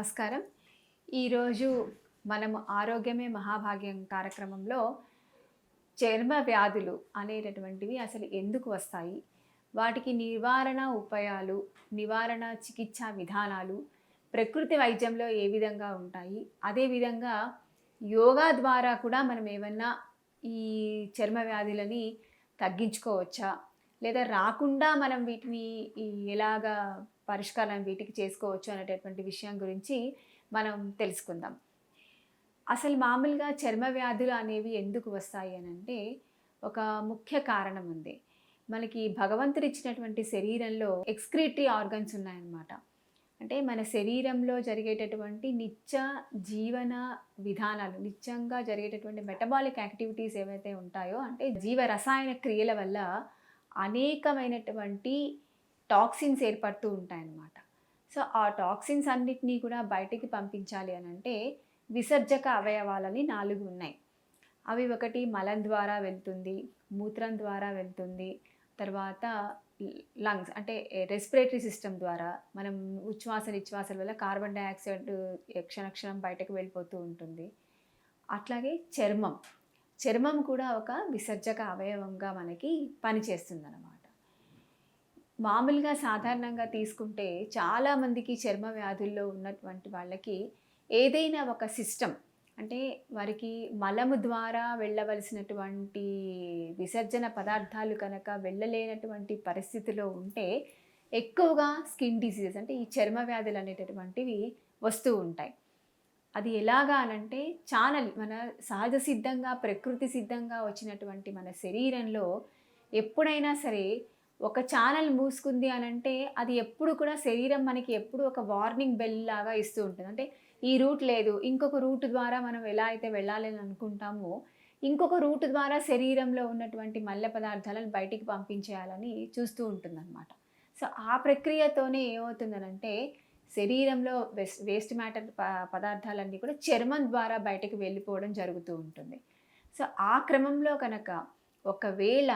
నమస్కారం. ఈరోజు మనము ఆరోగ్యమే మహాభాగ్యం కార్యక్రమంలో చర్మ వ్యాధులు అనేటటువంటివి అసలు ఎందుకు వస్తాయి? వాటికి నివారణ ఉపాయాలు, నివారణ చికిత్సా విధానాలు, ప్రకృతి వైద్యంలో ఏ విధంగా ఉంటాయి? అదేవిధంగా యోగా ద్వారా కూడా మనం ఏమన్నా ఈ చర్మ వ్యాధులని తగ్గించుకోవచ్చా? లేదా రాకుండా మనం వీటిని ఎలాగా పరిష్కారం వీటికి చేసుకోవచ్చు అనేటటువంటి విషయం గురించి మనం తెలుసుకుందాం. అసలు మామూలుగా చర్మ వ్యాధులు అనేవి ఎందుకు వస్తాయి అనంటే, ఒక ముఖ్య కారణం ఉంది. మనకి భగవంతుడు ఇచ్చినటువంటి శరీరంలో ఎక్స్‌క్రీటరీ ఆర్గన్స్ ఉన్నాయన్నమాట. అంటే మన శరీరంలో జరిగేటటువంటి నిత్య జీవన విధానాలు, నిత్యంగా జరిగేటటువంటి మెటబాలిక్ యాక్టివిటీస్ ఏవైతే ఉంటాయో, అంటే జీవ రసాయన క్రియల వల్ల అనేకమైనటువంటి టాక్సిన్స్ ఏర్పడుతూ ఉంటాయన్నమాట. సో ఆ టాక్సిన్స్ అన్నిటినీ కూడా బయటికి పంపించాలి అనంటే విసర్జక అవయవాలని 4 ఉన్నాయి. అవి ఒకటి మలం ద్వారా వెళ్తుంది, మూత్రం ద్వారా వెళ్తుంది, తర్వాత లంగ్స్ అంటే రెస్పిరేటరీ సిస్టమ్ ద్వారా మనం ఉచ్ఛ్వాస నిశ్వాసాల వల్ల కార్బన్ డయాక్సైడ్ క్షణక్షణం బయటకు వెళ్ళిపోతూ ఉంటుంది. అట్లాగే చర్మం కూడా ఒక విసర్జక అవయవంగా మనకి పనిచేస్తుందన్నమాట. మామూలుగా సాధారణంగా తీసుకుంటే చాలామందికి చర్మ వ్యాధుల్లో ఉన్నటువంటి వాళ్ళకి ఏదైనా ఒక సిస్టమ్ అంటే వారికి మలము ద్వారా వెళ్ళవలసినటువంటి విసర్జన పదార్థాలు కనుక వెళ్ళలేనటువంటి పరిస్థితిలో ఉంటే ఎక్కువగా స్కిన్ డిసీజెస్ అంటే ఈ చర్మ వ్యాధులు అనేటటువంటివి వస్తూ ఉంటాయి. అది ఎలాగా అనంటే మన సహజ సిద్ధంగా ప్రకృతి సిద్ధంగా వచ్చినటువంటి మన శరీరంలో ఎప్పుడైనా సరే ఒక ఛానల్ మూసుకుంది అనంటే అది ఎప్పుడు కూడా శరీరం మనకి ఎప్పుడు ఒక వార్నింగ్ బెల్ లాగా ఇస్తూ ఉంటుంది. అంటే ఈ రూట్ లేదు, ఇంకొక రూట్ ద్వారా మనం ఎలా అయితే వెళ్ళాలని అనుకుంటామో ఇంకొక రూట్ ద్వారా శరీరంలో ఉన్నటువంటి మల్లె పదార్థాలను బయటికి పంపించేయాలని చూస్తూ ఉంటుందన్నమాట. సో ఆ ప్రక్రియతోనే ఏమవుతుందనంటే శరీరంలో వేస్ట్ మ్యాటర్ పదార్థాలన్నీ కూడా చర్మం ద్వారా బయటకు వెళ్ళిపోవడం జరుగుతూ ఉంటుంది. సో ఆ క్రమంలో కనుక ఒకవేళ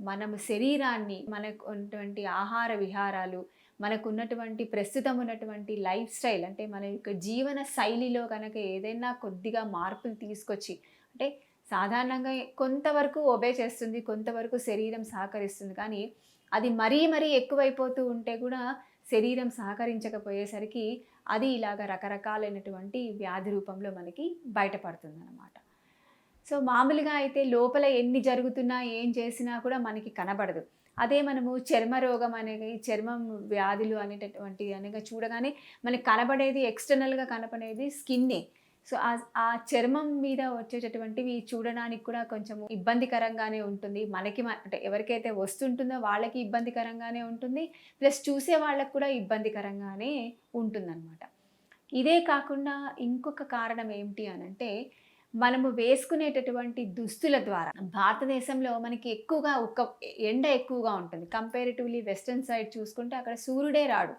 మనము శరీరాన్ని మనకు ఉన్నటువంటి ఆహార విహారాలు, మనకున్నటువంటి ప్రస్తుతం ఉన్నటువంటి లైఫ్ స్టైల్ అంటే మన యొక్క జీవన శైలిలో కనుక ఏదైనా కొద్దిగా మార్పులు తీసుకొచ్చి అంటే సాధారణంగా కొంతవరకు ఒబే చేస్తుంది, కొంతవరకు శరీరం సహకరిస్తుంది. కానీ అది మరీ ఎక్కువైపోతూ ఉంటే కూడా శరీరం సహకరించకపోయేసరికి అది ఇలాగ రకరకాలైనటువంటి వ్యాధి రూపంలో మనకి బయటపడుతుందన్నమాట. సో మామూలుగా అయితే లోపల ఎన్ని జరుగుతున్నా ఏం చేసినా కూడా మనకి కనబడదు. అదే మనము చర్మ రోగం అనేది చర్మం వ్యాధులు అనేటటువంటి అనగా చూడగానే మనకి కనబడేది ఎక్స్టర్నల్గా కనపడేది స్కిన్నే. సో ఆ చర్మం మీద వచ్చేటటువంటివి చూడడానికి కూడా కొంచెం ఇబ్బందికరంగానే ఉంటుంది. మనకి అంటే ఎవరికైతే వస్తుంటుందో వాళ్ళకి ఇబ్బందికరంగానే ఉంటుంది, ప్లస్ చూసే వాళ్ళకు కూడా ఇబ్బందికరంగానే ఉంటుందన్నమాట. ఇదే కాకుండా ఇంకొక కారణం ఏమిటి అనంటే మనము వేసుకునేటటువంటి దుస్తుల ద్వారా భారతదేశంలో మనకి ఎక్కువగా ఎండ ఎక్కువగా ఉంటుంది. కంపారిటివ్లీ వెస్టర్న్ సైడ్ చూసుకుంటే అక్కడ సూర్యుడే రాడు.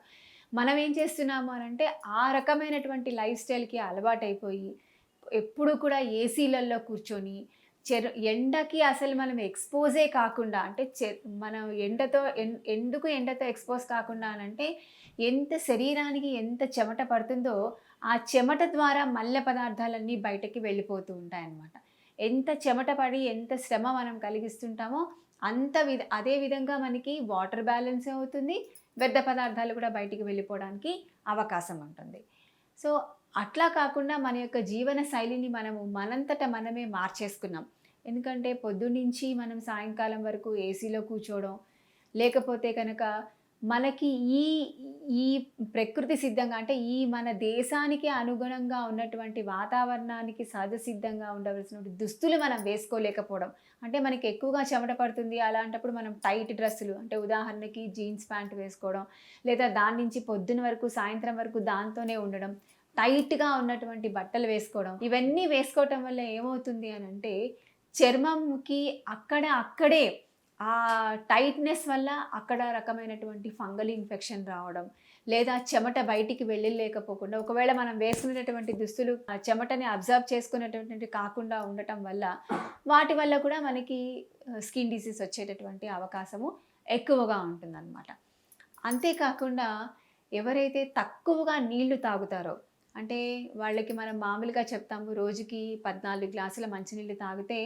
మనం ఏం చేస్తున్నాము అనంటే ఆ రకమైనటువంటి లైఫ్ స్టైల్కి అలవాటైపోయి ఎప్పుడు కూడా ఏసీలలో కూర్చొని ఎండకి అసలు మనం ఎక్స్పోజే కాకుండా అంటే మనం ఎందుకు ఎండతో ఎక్స్పోజ్ కాకుండా అనంటే ఎంత శరీరానికి ఎంత చెమట పడుతుందో ఆ చెమట ద్వారా మల్లె పదార్థాలన్నీ బయటకి వెళ్ళిపోతూ ఉంటాయన్నమాట. ఎంత చెమట పడి ఎంత శ్రమ మనం కలిగిస్తుంటామో అదే విధంగా మనకి వాటర్ బ్యాలెన్స్ అవుతుంది, వ్యర్థ పదార్థాలు కూడా బయటికి వెళ్ళిపోవడానికి అవకాశం ఉంటుంది. సో అట్లా కాకుండా మన యొక్క జీవన శైలిని మనంతట మనమే మార్చేసుకున్నాం. ఎందుకంటే పొద్దున్నుంచి మనం సాయంకాలం వరకు ఏసీలో కూర్చోవడం, లేకపోతే కనుక మనకి ఈ ప్రకృతి సిద్ధంగా అంటే ఈ మన దేశానికి అనుగుణంగా ఉన్నటువంటి వాతావరణానికి సహజ సిద్ధంగా ఉండవలసినటువంటి దుస్తులు మనం వేసుకోలేకపోవడం. అంటే మనకి ఎక్కువగా చెమట పడుతుంది, అలాంటప్పుడు మనం టైట్ డ్రెస్సులు అంటే ఉదాహరణకి జీన్స్ ప్యాంట్ వేసుకోవడం, లేదా దాని నుంచి పొద్దున వరకు సాయంత్రం వరకు దాంతోనే ఉండడం, టైట్గా ఉన్నటువంటి బట్టలు వేసుకోవడం. ఇవన్నీ వేసుకోవటం వల్ల ఏమవుతుంది అనంటే చర్మంకి అక్కడే ఆ టైట్నెస్ వల్ల అక్కడ రకమైనటువంటి ఫంగల్ ఇన్ఫెక్షన్ రావడం, లేదా చెమట బయటికి వెళ్ళలేకపోకుండా ఒకవేళ మనం వేసుకునేటటువంటి దుస్తులు ఆ చెమటని అబ్జర్వ్ చేసుకునేటటువంటి కాకుండా ఉండటం వల్ల వాటి వల్ల కూడా మనకి స్కిన్ డిసీజ్ వచ్చేటటువంటి అవకాశము ఎక్కువగా ఉంటుందన్నమాట. అంతేకాకుండా ఎవరైతే తక్కువగా నీళ్లు తాగుతారో అంటే వాళ్ళకి మనం మామూలుగా చెప్తాము రోజుకి 14 గ్లాసుల మంచినీళ్ళు తాగితే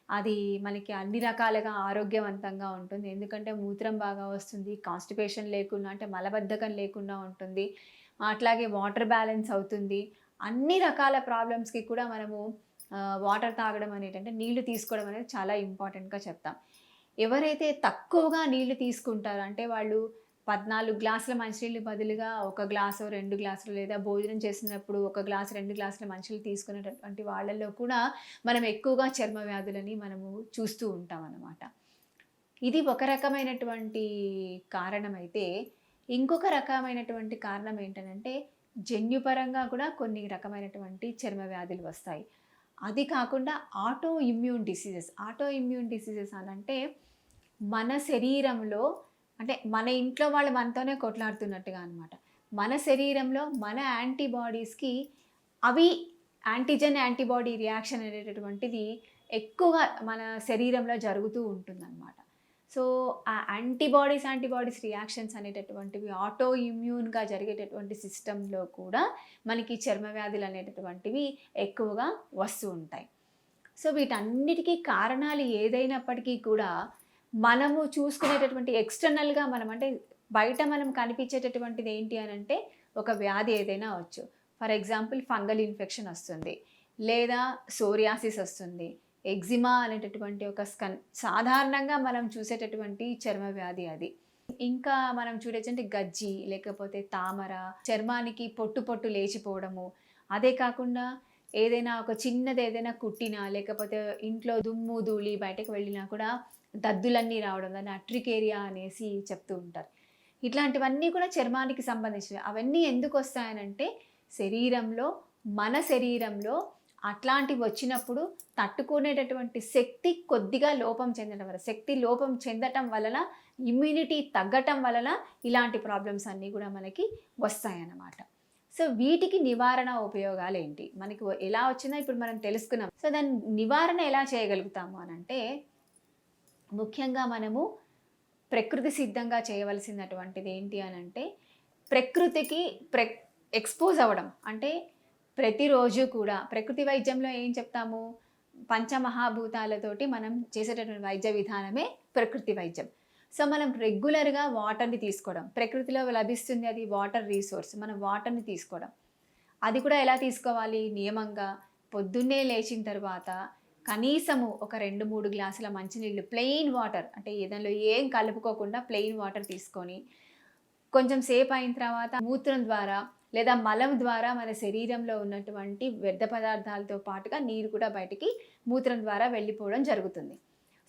అది మనకి అన్ని రకాలుగా ఆరోగ్యవంతంగా ఉంటుంది. ఎందుకంటే మూత్రం బాగా వస్తుంది, కాన్‌స్టిపేషన్ లేకుండా అంటే మలబద్ధకం లేకుండా ఉంటుంది. అట్లాగే వాటర్ బ్యాలెన్స్ అవుతుంది. అన్ని రకాల ప్రాబ్లమ్స్‌కి కూడా మనము వాటర్ తాగడం అనేటంటే నీళ్లు తీసుకోవడం అనేది చాలా ఇంపార్టెంట్‌గా చెప్తాం. ఎవరైతే తక్కువగా నీళ్లు తీసుకుంటారో అంటే వాళ్ళు 14 గ్లాసుల మంచినీళ్ళు బదులుగా 1 గ్లాసో, 2 గ్లాసులు లేదా భోజనం చేసినప్పుడు 1 గ్లాసు, 2 గ్లాసుల మంచినీళ్ళు తీసుకునేటటువంటి వాళ్ళలో కూడా మనం ఎక్కువగా చర్మ వ్యాధులని మనము చూస్తూ ఉంటామన్నమాట. ఇది ఒక రకమైనటువంటి కారణమైతే, ఇంకొక రకమైనటువంటి కారణం ఏంటనంటే జన్యుపరంగా కూడా కొన్ని రకమైనటువంటి చర్మ వ్యాధులు వస్తాయి. అది కాకుండా auto immune diseases. Auto immune diseases అనంటే మన శరీరంలో అంటే మన ఇంట్లో వాళ్ళు మనతోనే కొట్లాడుతున్నట్టుగా అనమాట. మన శరీరంలో మన యాంటీబాడీస్‌కి అవి యాంటీబాడీ రియాక్షన్ అనేటటువంటిది ఎక్కువగా మన శరీరంలో జరుగుతూ ఉంటుందనమాట. సో, ఆ యాంటీబాడీస్ రియాక్షన్స్ అనేటటువంటివి ఆటో ఇమ్యూన్‌గా జరిగేటటువంటి సిస్టమ్‌లో కూడా మనకి చర్మ వ్యాధులు అనేటటువంటివి ఎక్కువగా వస్తూ ఉంటాయి. సో, వీటన్నిటికీ కారణాలు ఏదైనప్పటికీ కూడా మనము చూసుకునేటటువంటి ఎక్స్‌టర్నల్‌గా మనం అంటే బయట మనం కనిపించేటటువంటిది ఏంటి అనంటే ఒక వ్యాధి ఏదైనా అవ్వచ్చు. ఫర్ ఎగ్జాంపుల్ ఫంగల్ ఇన్ఫెక్షన్ వస్తుంది. లేదా సోరియాసిస్ వస్తుంది. ఎగ్జిమా అనేటటువంటి ఒక సాధారణంగా మనం చూసేటటువంటి చర్మ వ్యాధి అది. ఇంకా మనం చూడొచ్చంటే గజ్జి, లేకపోతే తామర, చర్మానికి పొట్టు పొట్టు లేచిపోవడము. అదే కాకుండా ఏదైనా ఒక చిన్నది ఏదైనా కుట్టినా, లేకపోతే ఇంట్లో దుమ్ము, ధూళి బయటకు వెళ్ళినా కూడా దద్దులన్నీ రావడం, దాన్ని అట్రికేరియా అనేసి చెప్తూ ఉంటారు. ఇట్లాంటివన్నీ కూడా చర్మానికి సంబంధించినవి. అవన్నీ ఎందుకొస్తాయనంటే మన శరీరంలో అట్లాంటివి వచ్చినప్పుడు తట్టుకునేటటువంటి శక్తి కొద్దిగా లోపం చెందడం వల్ల, శక్తి లోపం చెందటం వలన, ఇమ్యూనిటీ తగ్గటం వలన ఇలాంటి ప్రాబ్లమ్స్ అన్నీ కూడా మనకి వస్తాయన్నమాట. సో, వీటికి నివారణ ఉపయోగాలేంటి? మనకి ఎలా వచ్చిందో ఇప్పుడు మనం తెలుసుకున్నాం. సో, దాని నివారణ ఎలా చేయగలుగుతాము అనంటే, ముఖ్యంగా మనము ప్రకృతి సిద్ధంగా చేయవలసినటువంటిది ఏంటి అనంటే, ప్రకృతికి ఎక్స్‌పోజ్ అవ్వడం. అంటే ప్రతిరోజు కూడా ప్రకృతి వైద్యంలో ఏం చెప్తాము? పంచమహాభూతాలతోటి మనం చేసేటటువంటి వైద్య విధానమే ప్రకృతి వైద్యం. సో, మనం రెగ్యులర్‌గా వాటర్‌ని తీసుకోవడం. ప్రకృతిలో లభిస్తుంది అది వాటర్ రిసోర్స్. మనం వాటర్‌ని తీసుకోవడం. అది కూడా ఎలా తీసుకోవాలి? నియమంగా పొద్దున్నే లేచిన తర్వాత కనీసము ఒక 2, 3 గ్లాసుల మంచినీళ్ళు ప్లెయిన్ వాటర్ అంటే దానిలో ఏం కలుపుకోకుండా ప్లెయిన్ వాటర్ తీసుకొని కొంచెం సేపు అయిన తర్వాత మూత్రం ద్వారా లేదా మలం ద్వారా మన శరీరంలో ఉన్నటువంటి వ్యర్థ పదార్థాలతో పాటుగా నీరు కూడా బయటికి మూత్రం ద్వారా వెళ్ళిపోవడం జరుగుతుంది.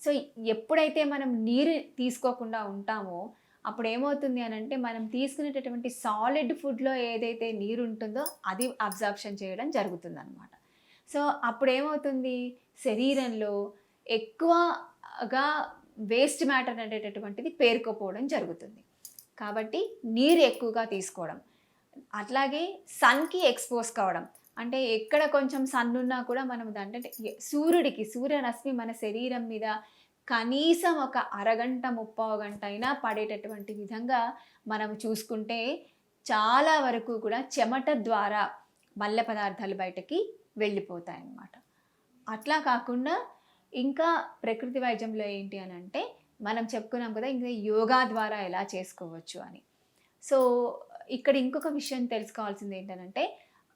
సో, ఎప్పుడైతే మనం నీరు తీసుకోకుండా ఉంటామో అప్పుడు ఏమవుతుంది అనంటే మనం తీసుకునేటటువంటి సాలిడ్ ఫుడ్‌లో ఏదైతే నీరు ఉంటుందో అది అబ్జార్ప్షన్ చేయడం జరుగుతుందనమాట. సో, అప్పుడేమవుతుంది శరీరంలో ఎక్కువగా వేస్ట్ మ్యాటర్ అనేటటువంటిది పేరుకుపోవడం జరుగుతుంది. కాబట్టి నీరు ఎక్కువగా తీసుకోవడం. అట్లాగే సన్‌కి ఎక్స్‌పోజ్ కావడం. అంటే ఎక్కడ కొంచెం సన్ ఉన్నా కూడా మనం అంటే సూర్యరశ్మి మన శరీరం మీద కనీసం ఒక అరగంట, ముప్పావు గంట అయినా పడేటటువంటి విధంగా మనం చూసుకుంటే చాలా వరకు కూడా చెమట ద్వారా మల్ల పదార్థాలు బయటకి వెళ్ళిపోతాయన్నమాట. అట్లా కాకుండా ఇంకా ప్రకృతి వైద్యంలో ఏంటి అనంటే మనం చెప్పుకున్నాం కదా! ఇంకా యోగా ద్వారా ఎలా చేసుకోవచ్చు అని. సో, ఇక్కడ ఇంకొక విషయం తెలుసుకోవాల్సింది ఏంటనంటే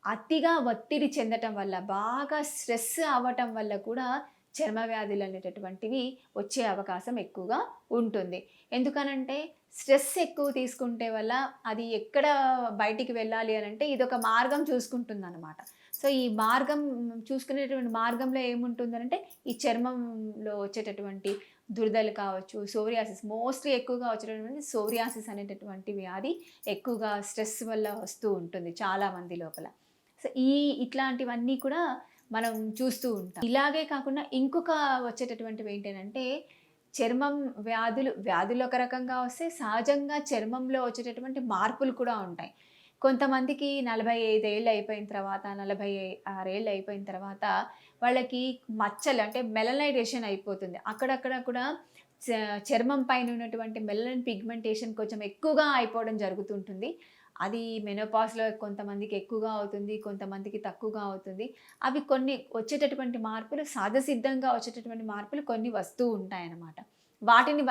అతిగా ఒత్తిడి చెందటం వల్ల, బాగా స్ట్రెస్ అవ్వటం వల్ల కూడా చర్మ వ్యాధులు అనేటటువంటివి వచ్చే అవకాశం ఎక్కువగా ఉంటుంది. ఎందుకనంటే స్ట్రెస్ ఎక్కువ తీసుకుంటే వల్ల అది ఎక్కడ బయటికి వెళ్ళాలి అనంటే ఇదొక మార్గం చూసుకుంటుందనమాట. సో, ఈ మార్గం చూసుకునేటువంటి మార్గంలో ఏముంటుందనంటే ఈ చర్మంలో వచ్చేటటువంటి దురదలు కావచ్చు, సోరియాసిస్ మోస్ట్‌లీ ఎక్కువగా వచ్చేటటువంటి సోరియాసిస్ అనేటటువంటి వ్యాధి ఎక్కువగా స్ట్రెస్ వల్ల వస్తూ ఉంటుంది చాలా మంది లోపల. సో, ఇట్లాంటివన్నీ కూడా మనం చూస్తూ ఉంటాం. ఇలాగే కాకుండా ఇంకొక వచ్చేటటువంటివి ఏంటనంటే చర్మం వ్యాధులు ఒక రకంగా వస్తే సహజంగా చర్మంలో వచ్చేటటువంటి మార్పులు కూడా ఉంటాయి. కొంతమందికి 45 ఏళ్ళు అయిపోయిన తర్వాత, 46 ఏళ్ళు అయిపోయిన తర్వాత వాళ్ళకి మచ్చలు అంటే మెలనైజేషన్ అయిపోతుంది. అక్కడక్కడ కూడా చర్మం పైన ఉన్నటువంటి మెలనిన్ పిగ్మెంటేషన్ కొంచెం ఎక్కువగా అయిపోవడం జరుగుతుంటుంది. అది మెనోపాజ్‌లో కొంతమందికి ఎక్కువగా అవుతుంది, కొంతమందికి తక్కువగా అవుతుంది. అవి కొన్ని వచ్చేటటువంటి మార్పులు సహజసిద్ధంగా వచ్చేటటువంటి మార్పులు కొన్ని వస్తూ ఉంటాయన్నమాట. వాటిని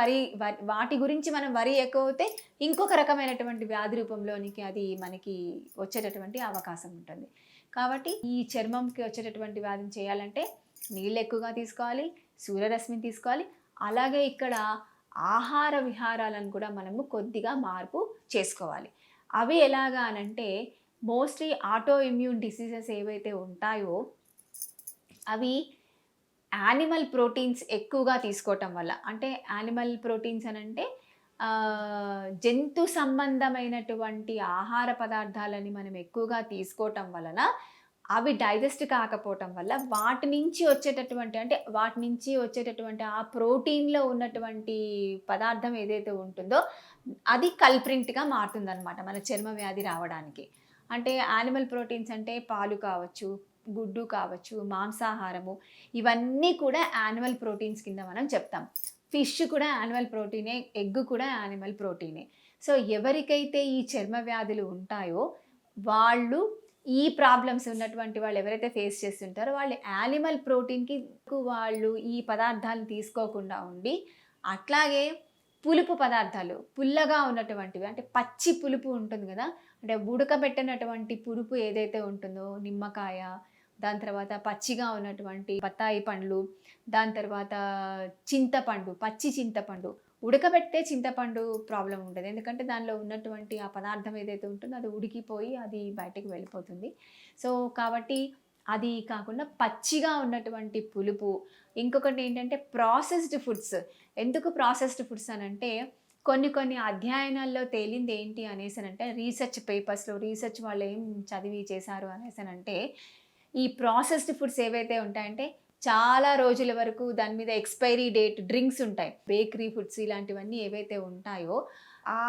వాటి గురించి మనం వరి ఎక్కువైతే ఇంకొక రకమైనటువంటి వ్యాధి రూపంలోనికి అది మనకి వచ్చేటటువంటి అవకాశం ఉంటుంది. కాబట్టి ఈ చర్మంకి వచ్చేటటువంటి వ్యాధిని చేయాలంటే నీళ్ళు ఎక్కువగా తీసుకోవాలి, సూర్యరశ్మిని తీసుకోవాలి. అలాగే ఇక్కడ ఆహార విహారాలను కూడా మనము కొద్దిగా మార్పు చేసుకోవాలి. అవి ఎలాగా అనంటే మోస్ట్‌లీ ఆటో ఇమ్యూన్ డిసీజెస్ ఏవైతే ఉంటాయో అవి యానిమల్ ప్రోటీన్స్ ఎక్కువగా తీసుకోవటం వల్ల. అంటే యానిమల్ ప్రోటీన్స్ అనంటే జంతు సంబంధమైనటువంటి ఆహార పదార్థాలని మనం ఎక్కువగా తీసుకోవటం వలన అవి డైజెస్ట్ కాకపోవటం వల్ల వాటి నుంచి వచ్చేటటువంటి ఆ ప్రోటీన్‌లో ఉన్నటువంటి పదార్థం ఏదైతే ఉంటుందో అది కల్ప్రిట్‌గా మారుతుందనమాట మన చర్మ వ్యాధి రావడానికి. అంటే యానిమల్ ప్రోటీన్స్ అంటే పాలు కావచ్చు, గుడ్డు కావచ్చు, మాంసాహారము ఇవన్నీ కూడా యానిమల్ ప్రోటీన్స్ కింద మనం చెప్తాం. ఫిష్ కూడా యానిమల్ ప్రోటీనే, ఎగ్ కూడా యానిమల్ ప్రోటీనే. సో ఎవరికైతే ఈ చర్మ వ్యాధులు ఉంటాయో వాళ్ళు ఈ ప్రాబ్లమ్స్ ఉన్నటువంటి వాళ్ళు ఎవరైతే ఫేస్ చేస్తుంటారో వాళ్ళు యానిమల్ ప్రోటీన్‌కి వాళ్ళు ఈ పదార్థాలను తీసుకోకుండా ఉండి అట్లాగే పులుపు పదార్థాలు పుల్లగా ఉన్నటువంటివి అంటే పచ్చి పులుపు ఉంటుంది కదా! అంటే ఉడకబెట్టనటువంటి పులుపు ఏదైతే ఉంటుందో నిమ్మకాయ, దాని తర్వాత పచ్చిగా ఉన్నటువంటి బత్తాయి పండ్లు, దాని తర్వాత చింతపండు, పచ్చి చింతపండు. ఉడకబెడితే చింతపండు ప్రాబ్లమ్ ఉండదు. ఎందుకంటే దానిలో ఉన్నటువంటి ఆ పదార్థం ఏదైతే ఉంటుందో అది ఉడికిపోయి అది బయటకి వెళ్ళిపోతుంది. సో, కాబట్టి అది కాకుండా పచ్చిగా ఉన్నటువంటి పులుపు. ఇంకొకటి ఏంటంటే ప్రాసెస్డ్ ఫుడ్స్. ఎందుకు ప్రాసెస్డ్ ఫుడ్స్ అనంటే కొన్ని అధ్యయనాల్లో తేలింది ఏంటి అనేసనంటే రీసెర్చ్ పేపర్స్‌లో రీసెర్చ్ వాళ్ళు ఏం చదివి చేశారు అనేసనంటే ఈ ప్రాసెస్డ్ ఫుడ్స్ ఏవైతే ఉంటాయంటే చాలా రోజుల వరకు దాని మీద ఎక్స్‌పైరీ డేట్ డ్రింక్స్ ఉంటాయి. బేకరీ ఫుడ్స్ ఇలాంటివన్నీ ఏవైతే ఉంటాయో ఆ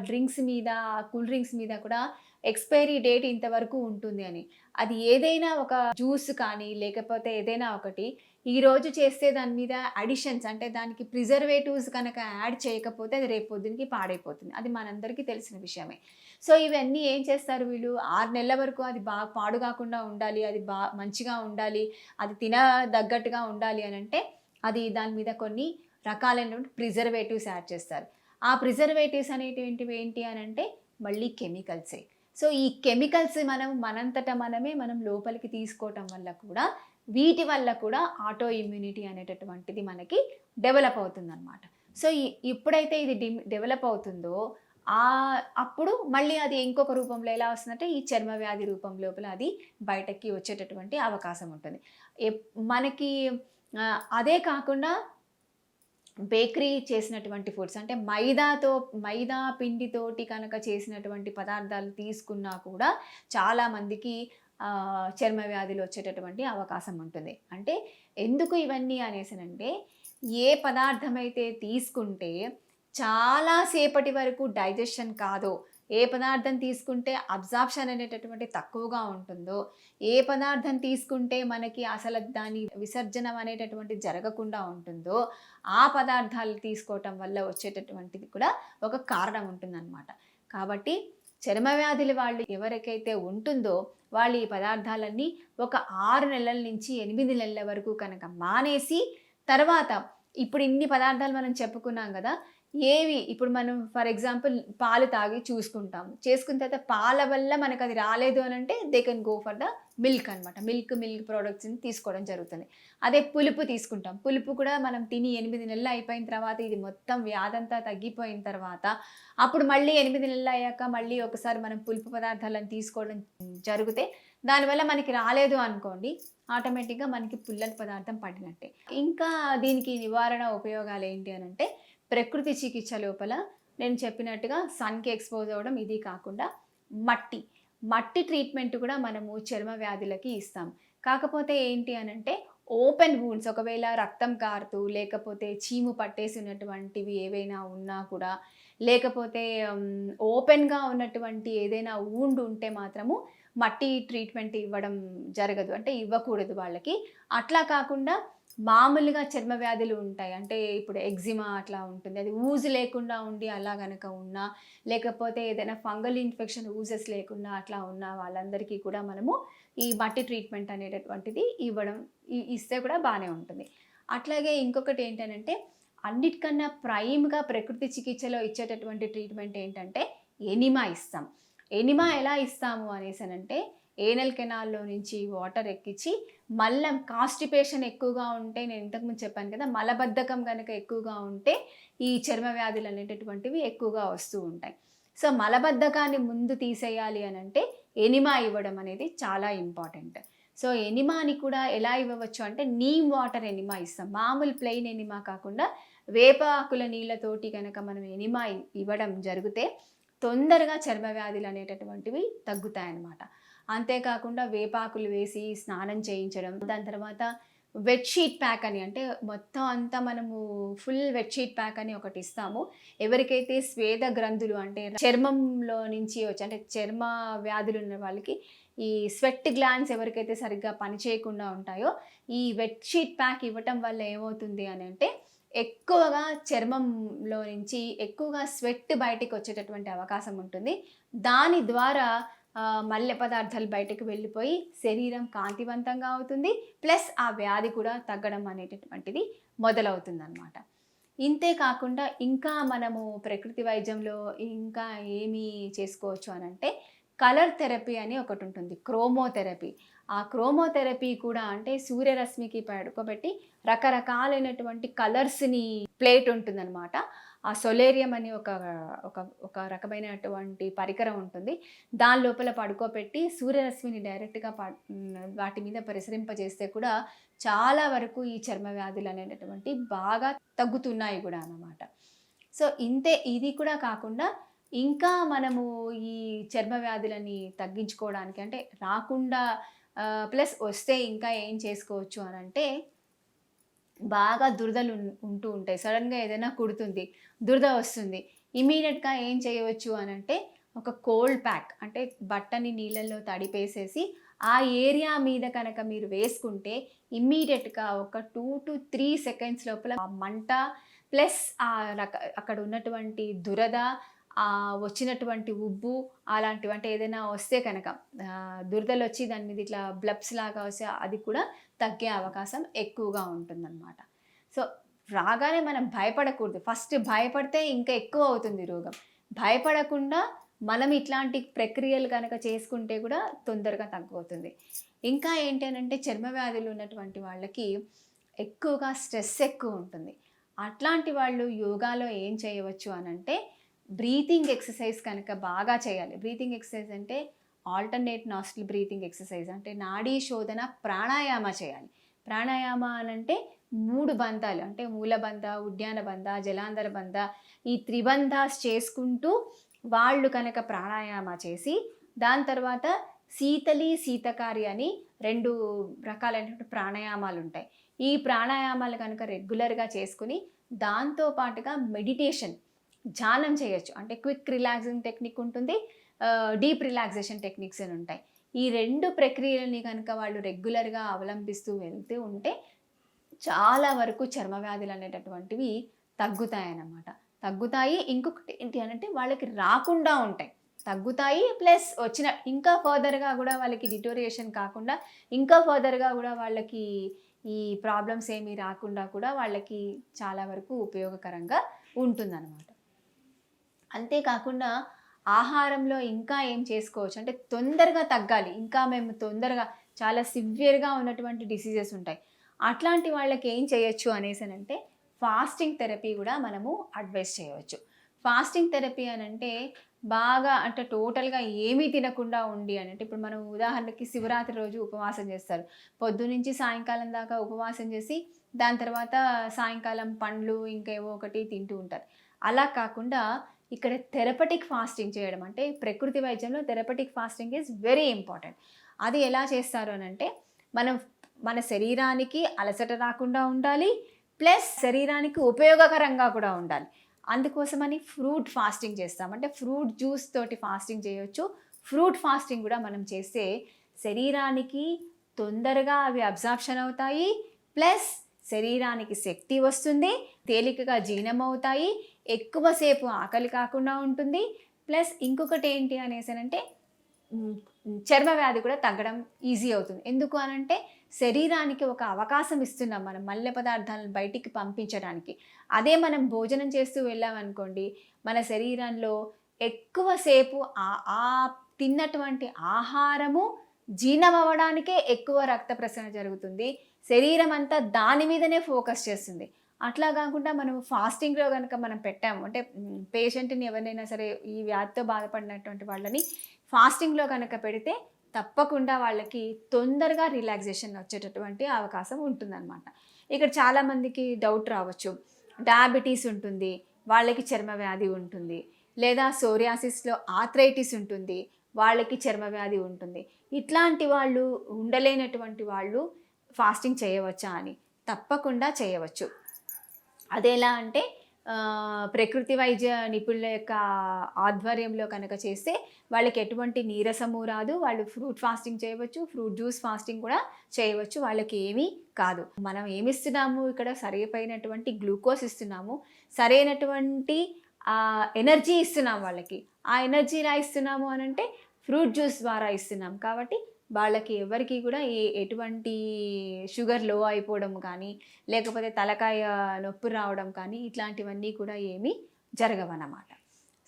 డ్రింక్స్ మీద, కూల్ డ్రింక్స్ మీద కూడా ఎక్స్‌పైరీ డేట్ ఇంతవరకు ఉంటుంది అని. అది ఏదైనా ఒక జ్యూస్ కానీ లేకపోతే ఏదైనా ఒకటి ఈరోజు చేస్తే దాని మీద అడిషన్స్ అంటే దానికి ప్రిజర్వేటివ్స్ కనుక యాడ్ చేయకపోతే అది రేపు పొద్దునకి పాడైపోతుంది. అది మనందరికీ తెలిసిన విషయమే. సో, ఇవన్నీ ఏం చేస్తారు వీళ్ళు 6 నెలల వరకు అది పాడు కాకుండా ఉండాలి, అది మంచిగా ఉండాలి, అది తినదగ్గట్టుగా ఉండాలి అనంటే అది దాని మీద కొన్ని రకాలైనటువంటి ప్రిజర్వేటివ్స్ యాడ్ చేస్తారు. ఆ ప్రిజర్వేటివ్స్ అనేటివి ఏంటి అనంటే మళ్ళీ కెమికల్సే. సో, ఈ కెమికల్స్ మనంతట మనం లోపలికి తీసుకోవటం వల్ల కూడా వీటి వల్ల కూడా ఆటో ఇమ్యూనిటీ అనేటటువంటిది మనకి డెవలప్ అవుతుందనమాట. సో, ఎప్పుడైతే ఇది డెవలప్ అవుతుందో అప్పుడు మళ్ళీ అది ఇంకొక రూపంలో ఎలా వస్తుందంటే ఈ చర్మ వ్యాధి రూపం లోపల అది బయటకి వచ్చేటటువంటి అవకాశం ఉంటుంది. మనకి అదే కాకుండా బేకరీ చేసినటువంటి ఫుడ్స్ అంటే మైదా పిండితోటి కనుక చేసినటువంటి పదార్థాలు తీసుకున్నా కూడా చాలామందికి చర్మ వ్యాధులు వచ్చేటటువంటి అవకాశం ఉంటుంది. అంటే ఎందుకు ఇవన్నీ అనేసనంటే ఏ పదార్థం అయితే తీసుకుంటే చాలా సేపటి వరకు డైజెషన్ కాదో, ఏ పదార్థం తీసుకుంటే అబ్జార్ప్షన్ అనేటటువంటి తక్కువగా ఉంటుందో, ఏ పదార్థం తీసుకుంటే మనకి అసలు దాని విసర్జనం అనేటటువంటిది జరగకుండా ఉంటుందో, ఆ పదార్థాలు తీసుకోవటం వల్ల వచ్చేటటువంటిది కూడా ఒక కారణం ఉంటుందన్నమాట. కాబట్టి చర్మ వ్యాధులు వాళ్ళు ఎవరికైతే ఉంటుందో వాళ్ళు ఈ పదార్థాలన్నీ ఒక 6 నెలల నుంచి 8 నెలల వరకు కనుక మానేసి తర్వాత ఇప్పుడు ఇన్ని పదార్థాలు మనం చెప్పుకున్నాం కదా! ఇప్పుడు మనం ఫర్ ఎగ్జాంపుల్ పాలు తాగి చేసుకున్న తర్వాత పాల వల్ల మనకు అది రాలేదు అనంటే they can go for the milk అనమాట. మిల్క్ ప్రొడక్ట్స్‌ని తీసుకోవడం జరుగుతుంది. అదే పులుపు తీసుకుంటాం. పులుపు కూడా మనం తిని 8 నెలలు అయిపోయిన తర్వాత ఇది మొత్తం వ్యాధంతా తగ్గిపోయిన తర్వాత అప్పుడు మళ్ళీ 8 నెలలు అయ్యాక మళ్ళీ ఒకసారి మనం పులుపు పదార్థాలను తీసుకోవడం జరిగితే దానివల్ల మనకి రాలేదు అనుకోండి ఆటోమేటిక్‌గా మనకి పుల్లటి పదార్థం పడినట్టే. ఇంకా దీనికి నివారణ ఉపయోగాలు ఏంటి అనంటే ప్రకృతి చికిత్స లోపల నేను చెప్పినట్టుగా సన్‌కి ఎక్స్‌పోజ్ అవ్వడం ఇది కాకుండా మట్టి ట్రీట్మెంట్ కూడా మనము చర్మ వ్యాధులకి ఇస్తాం. కాకపోతే ఏంటి అనంటే ఓపెన్ వూండ్స్ ఒకవేళ రక్తం కారుతూ లేకపోతే చీము పట్టేసినటువంటివి ఏవైనా ఉన్నా కూడా లేకపోతే ఓపెన్‌గా ఉన్నటువంటి ఏదైనా వూండ్ ఉంటే మాత్రము మట్టి ట్రీట్మెంట్ ఇవ్వడం జరగదు. అంటే ఇవ్వకూడదు వాళ్ళకి. అట్లా కాకుండా మామూలుగా చర్మ వ్యాధులు ఉంటాయి. అంటే ఇప్పుడు ఎగ్జిమా అట్లా ఉంటుంది. అది ఊజ్ లేకుండా ఉండి అలా గనక ఉన్నా, లేకపోతే ఏదైనా ఫంగల్ ఇన్ఫెక్షన్ ఊజెస్ లేకుండా అట్లా ఉన్న వాళ్ళందరికీ కూడా మనము ఈ మట్టి ట్రీట్మెంట్ అనేటటువంటిది ఇస్తే కూడా బానే ఉంటుంది. అట్లాగే ఇంకొకటి ఏంటనంటే, అన్నిటికన్నా ప్రైమ్‌గా ప్రకృతి చికిత్సలో ఇచ్చేటటువంటి ట్రీట్మెంట్ ఏంటంటే, ఎనిమా ఇస్తాం. ఎనిమా ఎలా ఇస్తాము అనేసనంటే, ఏనల్ కెనాల్‌లో నుంచి వాటర్ ఎక్కించి కాన్‌స్టిపేషన్ ఎక్కువగా ఉంటే నేను ఇంతకుముందు చెప్పాను కదా! మలబద్ధకం గనక ఎక్కువగా ఉంటే ఈ చర్మ వ్యాధులు అనేటటువంటివి ఎక్కువగా వస్తూ ఉంటాయి. సో, మలబద్ధకాన్ని ముందు తీసేయాలి అనంటే ఎనిమా ఇవ్వడం అనేది చాలా ఇంపార్టెంట్. సో, ఎనిమాని కూడా ఎలా ఇవ్వవచ్చు అంటే నీమ్ వాటర్ ఎనిమా ఇస్తాం. మామూలు ప్లెయిన్ ఎనిమా కాకుండా వేప ఆకుల నీళ్ళతోటి గనక మనం ఎనిమా ఇవ్వడం జరిగితే తొందరగా చర్మ వ్యాధులు అనేటటువంటివి తగ్గుతాయన్నమాట. అంతేకాకుండా వేపాకులు వేసి స్నానం చేయించడం, దాని తర్వాత వెట్ షీట్ ప్యాక్ అని అంటే మొత్తం అంతా మనము ఫుల్ వెట్ షీట్ ప్యాక్ అని ఒకటి ఇస్తాము. ఎవరికైతే స్వేద గ్రంథులు అంటే చర్మంలో నుంచి వచ్చి అంటే చర్మ వ్యాధులు ఉన్న వాళ్ళకి ఈ స్వెట్ గ్లాండ్స్ ఎవరికైతే సరిగ్గా పనిచేయకుండా ఉంటాయో ఈ వెట్ షీట్ ప్యాక్ ఇవ్వటం వల్ల ఏమవుతుంది అని అంటే ఎక్కువగా చర్మంలో నుంచి ఎక్కువగా స్వెట్ బయటికి వచ్చేటటువంటి అవకాశం ఉంటుంది. దాని ద్వారా మల్లె పదార్థాలు బయటకు వెళ్ళిపోయి శరీరం కాంతివంతంగా అవుతుంది. ప్లస్ ఆ వ్యాధి కూడా తగ్గడం అనేటటువంటిది మొదలవుతుందన్నమాట. ఇంతే కాకుండా ఇంకా మనము ప్రకృతి వైద్యంలో ఇంకా ఏమి చేసుకోవచ్చు అనంటే కలర్ థెరపీ అని ఒకటి ఉంటుంది. క్రోమోథెరపీ. ఆ క్రోమోథెరపీ కూడా అంటే సూర్యరశ్మికి పడుకోబెట్టి రకరకాలైనటువంటి కలర్స్‌ని ప్లేట్ ఉంటుందన్నమాట. ఆ సొలేరియం అని ఒక ఒక ఒక రకమైనటువంటి పరికరం ఉంటుంది. దాని లోపల పడుకోబెట్టి సూర్యరశ్మిని డైరెక్ట్‌గా వాటి మీద ప్రసరింపజేస్తే కూడా చాలా వరకు ఈ చర్మ వ్యాధులు అనేటటువంటివి బాగా తగ్గుతున్నాయి కూడా అన్నమాట. సో, ఇది కూడా కాకుండా ఇంకా మనము ఈ చర్మ వ్యాధులని తగ్గించుకోవడానికి అంటే రాకుండా ప్లస్ వస్తే ఇంకా ఏం చేసుకోవచ్చు అనంటే బాగా దురదలు ఉంటూ ఉంటాయి. సడన్‌గా ఏదైనా కుడుతుంది, దురద వస్తుంది. ఇమ్మీడియేట్‌గా ఏం చేయవచ్చు అనంటే ఒక కోల్డ్ ప్యాక్ అంటే బట్టని నీళ్ళల్లో తడిపేసేసి ఆ ఏరియా మీద కనుక మీరు వేసుకుంటే ఇమ్మీడియేట్‌గా ఒక 2-3 సెకండ్స్ లోపల ఆ మంట ప్లస్ అక్కడ ఉన్నటువంటి దురద వచ్చినటువంటి ఉబ్బు అలాంటివి అంటే ఏదైనా వస్తే కనుక దురదలొచ్చి దాని మీద ఇట్లా బ్లబ్స్ లాగా వస్తే అది కూడా తగ్గే అవకాశం ఎక్కువగా ఉంటుందన్నమాట. సో, రాగానే మనం భయపడకూడదు. ఫస్ట్ భయపడితే ఇంకా ఎక్కువ అవుతుంది రోగం. భయపడకుండా మనం ఇట్లాంటి ప్రక్రియలు కనుక చేసుకుంటే కూడా తొందరగా తగ్గుతుంది. ఇంకా ఏంటి అనంటే చర్మ వ్యాధులు ఉన్నటువంటి వాళ్ళకి ఎక్కువగా స్ట్రెస్ ఎక్కువ ఉంటుంది. అట్లాంటి వాళ్ళు యోగాలో ఏం చేయవచ్చు అనంటే బ్రీతింగ్ ఎక్సర్సైజ్ కనుక బాగా చేయాలి. బ్రీతింగ్ ఎక్సర్సైజ్ అంటే ఆల్టర్నేట్ నాస్ట్రిల్ బ్రీతింగ్ ఎక్సర్సైజ్ అంటే నాడీ శోధన ప్రాణాయామ చేయాలి. ప్రాణాయామ అనంటే 3 బంధాలు అంటే మూలబంధ, ఉద్యాన బంధ, జలాంధర బంధ ఈ త్రిబంధాస్ చేసుకుంటూ వాళ్ళు కనుక ప్రాణాయామ చేసి దాని తర్వాత శీతలి, శీతకారి అని 2 రకాలైనటువంటి ప్రాణాయామాలు ఉంటాయి. ఈ ప్రాణాయామాలు కనుక రెగ్యులర్‌గా చేసుకుని దాంతో పాటుగా మెడిటేషన్ ధ్యానం చేయొచ్చు. అంటే క్విక్ రిలాక్సింగ్ టెక్నిక్ ఉంటుంది. డీప్ రిలాక్సేషన్ టెక్నిక్స్ అని ఉంటాయి. ఈ 2 ప్రక్రియలని కనుక వాళ్ళు రెగ్యులర్‌గా అవలంబిస్తూ వెళ్తూ ఉంటే చాలా వరకు చర్మ వ్యాధులు అనేటటువంటివి తగ్గుతాయన్నమాట. తగ్గుతాయి. ఇంకొకటి ఏంటి అనంటే వాళ్ళకి రాకుండా ఉంటాయి. తగ్గుతాయి ప్లస్ ఇంకా ఫర్దర్‌గా కూడా వాళ్ళకి డిటోరియేషన్ కాకుండా ఇంకా ఫర్దర్‌గా కూడా వాళ్ళకి ఈ ప్రాబ్లమ్స్ ఏమీ రాకుండా కూడా వాళ్ళకి చాలా వరకు ఉపయోగకరంగా ఉంటుందన్నమాట. అంతేకాకుండా ఆహారంలో ఇంకా ఏం చేసుకోవచ్చు అంటే తొందరగా తగ్గాలి. ఇంకా మేము తొందరగా చాలా సివియర్‌గా ఉన్నటువంటి డిసీజెస్ ఉంటాయి. అట్లాంటి వాళ్ళకి ఏం చేయొచ్చు అనేసనంటే ఫాస్టింగ్ థెరపీ కూడా మనము అడ్వైస్ చేయవచ్చు. ఫాస్టింగ్ థెరపీ అనంటే బాగా అంటే టోటల్‌గా ఏమీ తినకుండా ఉండి అనంటే ఇప్పుడు మనం ఉదాహరణకి శివరాత్రి రోజు ఉపవాసం చేస్తారు. పొద్దున్నుంచి సాయంకాలం దాకా ఉపవాసం చేసి దాని తర్వాత సాయంకాలం పండ్లు ఇంకేవో ఒకటి తింటూ ఉంటారు. అలా కాకుండా ఇక్కడ థెరపటిక్ ఫాస్టింగ్ చేయడం అంటే ప్రకృతి వైద్యంలో therapeutic fasting is very important. అది ఎలా చేస్తారు అనంటే మన శరీరానికి అలసట రాకుండా ఉండాలి. ప్లస్ శరీరానికి ఉపయోగకరంగా కూడా ఉండాలి. అందుకోసమని ఫ్రూట్ ఫాస్టింగ్ చేస్తాం. అంటే ఫ్రూట్ జ్యూస్ తోటి ఫాస్టింగ్ చేయొచ్చు. ఫ్రూట్ ఫాస్టింగ్ కూడా మనం చేస్తే శరీరానికి తొందరగా అవి అబ్జార్ప్షన్ అవుతాయి. ప్లస్ శరీరానికి శక్తి వస్తుంది, తేలికగా జీర్ణమవుతాయి, ఎక్కువసేపు ఆకలి కాకుండా ఉంటుంది. ప్లస్ ఇంకొకటి ఏంటి అనేసనంటే చర్మ వ్యాధి కూడా తగ్గడం ఈజీ అవుతుంది. ఎందుకు అనంటే శరీరానికి ఒక అవకాశం ఇస్తున్నాం మనం మల్లె పదార్థాలను బయటికి పంపించడానికి. అదే మనం భోజనం చేస్తూ వెళ్ళామనుకోండి, మన శరీరంలో ఎక్కువసేపు ఆ తిన్నటువంటి ఆహారము జీర్ణం అవ్వడానికే ఎక్కువ రక్త ప్రసరణ జరుగుతుంది. శరీరం అంతా దాని మీదనే ఫోకస్ చేస్తుంది. అట్లా కాకుండా మనం ఫాస్టింగ్లో కనుక మనం పెట్టాము అంటే పేషెంట్ని ఎవరినైనా సరే ఈ వ్యాధితో బాధపడినటువంటి వాళ్ళని ఫాస్టింగ్లో కనుక పెడితే తప్పకుండా వాళ్ళకి తొందరగా రిలాక్సేషన్ వచ్చేటటువంటి అవకాశం ఉంటుందన్నమాట. ఇక్కడ చాలామందికి డౌట్ రావచ్చు, డయాబెటీస్ ఉంటుంది, వాళ్ళకి చర్మ వ్యాధి ఉంటుంది, లేదా సోరియాసిస్లో ఆర్థరైటిస్ ఉంటుంది, వాళ్ళకి చర్మ వ్యాధి ఉంటుంది. ఇట్లాంటి వాళ్ళు ఉండలేనటువంటి వాళ్ళు ఫాస్టింగ్ చేయవచ్చా అని? తప్పకుండా చేయవచ్చు. అదెలా అంటే ప్రకృతి వైద్య నిపుణుల యొక్క ఆధ్వర్యంలో కనుక చేస్తే వాళ్ళకి ఎటువంటి నీరసము రాదు. వాళ్ళు ఫ్రూట్ ఫాస్టింగ్ చేయవచ్చు, ఫ్రూట్ జ్యూస్ ఫాస్టింగ్ కూడా చేయవచ్చు. వాళ్ళకి ఏమీ కాదు. మనం ఏమిస్తున్నాము ఇక్కడ? సరైనటువంటి గ్లూకోజ్ ఇస్తున్నాము, సరైనటువంటి ఎనర్జీ ఇస్తున్నాం వాళ్ళకి. ఆ ఎనర్జీ ఎలా ఇస్తున్నాము అనంటే ఫ్రూట్ జ్యూస్ ద్వారా ఇస్తున్నాం. కాబట్టి వాళ్ళకి ఎవరికి కూడా ఎటువంటి షుగర్ లో అయిపోవడం కానీ, లేకపోతే తలకాయ నొప్పి రావడం కానీ ఇట్లాంటివన్నీ కూడా ఏమీ జరగవన్నమాట.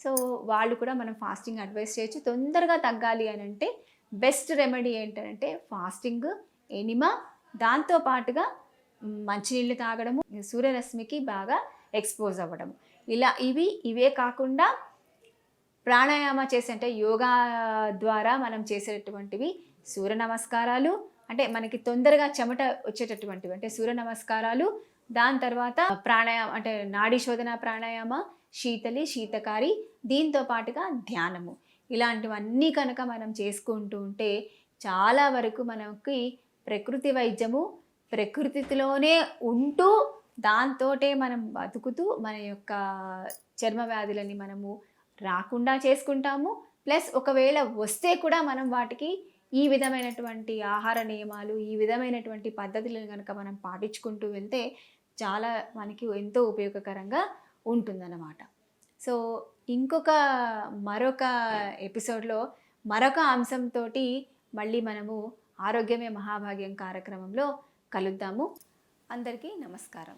సో వాళ్ళు కూడా మనం ఫాస్టింగ్ అడ్వైస్ చేయొచ్చు. తొందరగా తగ్గాలి అని అంటే బెస్ట్ రెమెడీ ఏంటంటే ఫాస్టింగ్, ఎనిమా, దాంతోపాటుగా మంచినీళ్ళు తాగడము, సూర్యరశ్మికి బాగా ఎక్స్పోజ్ అవ్వడం. ఇవే కాకుండా ప్రాణాయామ చేసే అంటే యోగా ద్వారా మనం చేసేటటువంటివి సూర్య నమస్కారాలు, అంటే మనకి తొందరగా చెమట వచ్చేటటువంటివి అంటే సూర్య నమస్కారాలు, దాని తర్వాత ప్రాణాయామ అంటే నాడీ శోధన ప్రాణాయామ, శీతలి, శీతకారి, దీంతో పాటుగా ధ్యానము. ఇలాంటివన్నీ కనుక మనం చేసుకుంటూ ఉంటే చాలా వరకు మనకి ప్రకృతి వైద్యము ప్రకృతిలోనే ఉంటూ దాంతోటే మనం బతుకుతూ మన యొక్క చర్మ వ్యాధులని మనము రాకుండా చేసుకుంటాము. ప్లస్ ఒకవేళ వస్తే కూడా మనం వాటికి ఈ విధమైనటువంటి ఆహార నియమాలు, ఈ విధమైనటువంటి పద్ధతులను కనుక మనం పాటించుకుంటూ వెళ్తే చాలా మనకి ఎంతో ఉపయోగకరంగా ఉంటుందన్నమాట. సో మరొక ఎపిసోడ్లో మరొక అంశంతో మళ్ళీ మనము ఆరోగ్యమే మహాభాగ్యం కార్యక్రమంలో కలుద్దాము. అందరికీ నమస్కారం.